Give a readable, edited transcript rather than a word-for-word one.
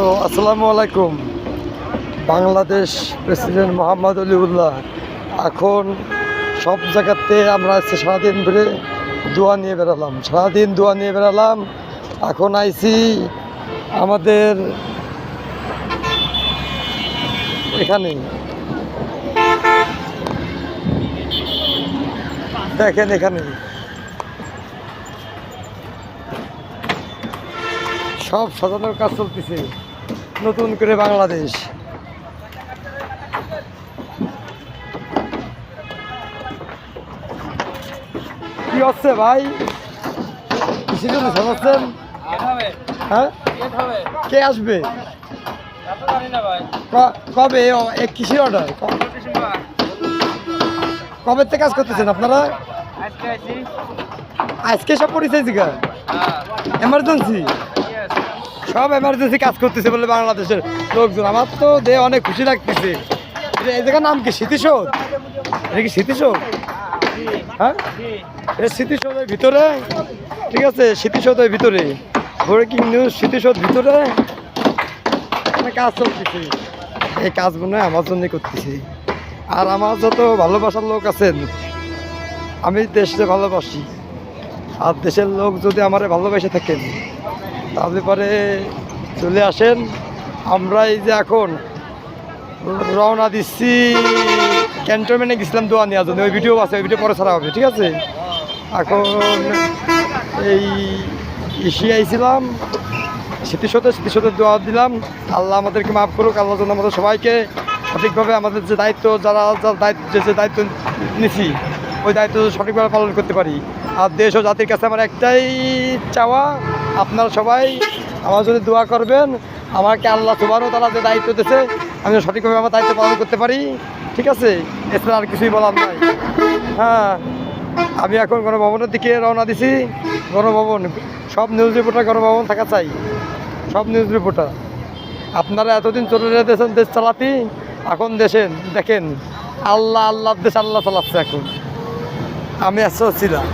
আসসালামু আলাইকুম। বাংলাদেশ প্রেসিডেন্ট মোহাম্মদ আলিউল্লাহ এখন সব জায়গাতে আমরা সারাদিন ধরে দোয়া নিয়ে বেড়ালাম। এখন আইছি আমাদের এখানে, দেখেন এখানে সব সাজানোর কাজ চলতেছে নতুন করে বাংলাদেশ। কি হচ্ছে ভাই? কিসের জন্য সাজাচ্ছেন? হ্যাঁ, কে আসবে? কবে? কিসের অর্ডার? কবে থেকে কাজ করতেছেন আপনারা? আজকে সব পরিচয় জিগা এমার্জেন্সি, সব এমার্জেন্সি কাজ করতেছে বলে বাংলাদেশের লোকজন। আমার তো দেহে অনেক খুশি লাগতেছে। এই জায়গার নাম কি? স্মৃতিসৌধ? এটা কি স্মৃতিসৌধ? হ্যাঁ, এটা স্মৃতিসৌধের ভিতরে। ঠিক আছে, স্মৃতিসৌধের ভিতরে ব্রেকিং নিউজ, স্মৃতিসৌধ ভিতরে কাজ চলতেছে। এই কাজ মনে হয় আমার জন্যই করতেছি। আর আমার যত ভালোবাসার লোক আছেন, আমি দেশে ভালোবাসি, আর দেশের লোক যদি আমার ভালোবেসে থাকেন তাহলে পরে চলে আসেন। আমরা এই যে এখন রওনা দিচ্ছি, ক্যান্টনমেন্টে গেছিলাম দোয়া নেওয়ার জন্য। ওই ভিডিও আছে, ওই ভিডিও পরে ছাড়া হবে। ঠিক আছে, এখন এই আইছিলাম স্মৃতিসৌধের দোয়া দিলাম। আল্লাহ আমাদেরকে মাফ করুক, আল্লাহ যেন আমাদের সবাইকে সঠিকভাবে আমাদের যে দায়িত্ব, যে দায়িত্ব নিছি ওই দায়িত্ব সঠিকভাবে পালন করতে পারি। আর দেশ ও জাতির কাছে আমার একটাই চাওয়া, আপনারা সবাই আমার জন্য দোয়া করবেন। আমাকে আল্লাহ সুবহানাহু তাআলা যে দায়িত্ব দিয়েছে আমি সঠিকভাবে আমার দায়িত্ব পালন করতে পারি। ঠিক আছে, এছাড়া আর কিছুই বলার নাই। হ্যাঁ, আমি এখন গণভবনের দিকে রওনা দিছি। গণভবন, সব নিউজ রিপোর্টার গণভবন থাকা চাই, সব নিউজ রিপোর্টার। আপনারা এতদিন চলে যেতেছেন দেশ চালাতে, এখন দেখেন আল্লাহ দেশ আল্লাহ চালাচ্ছে। এখন আমি আসছিলাম।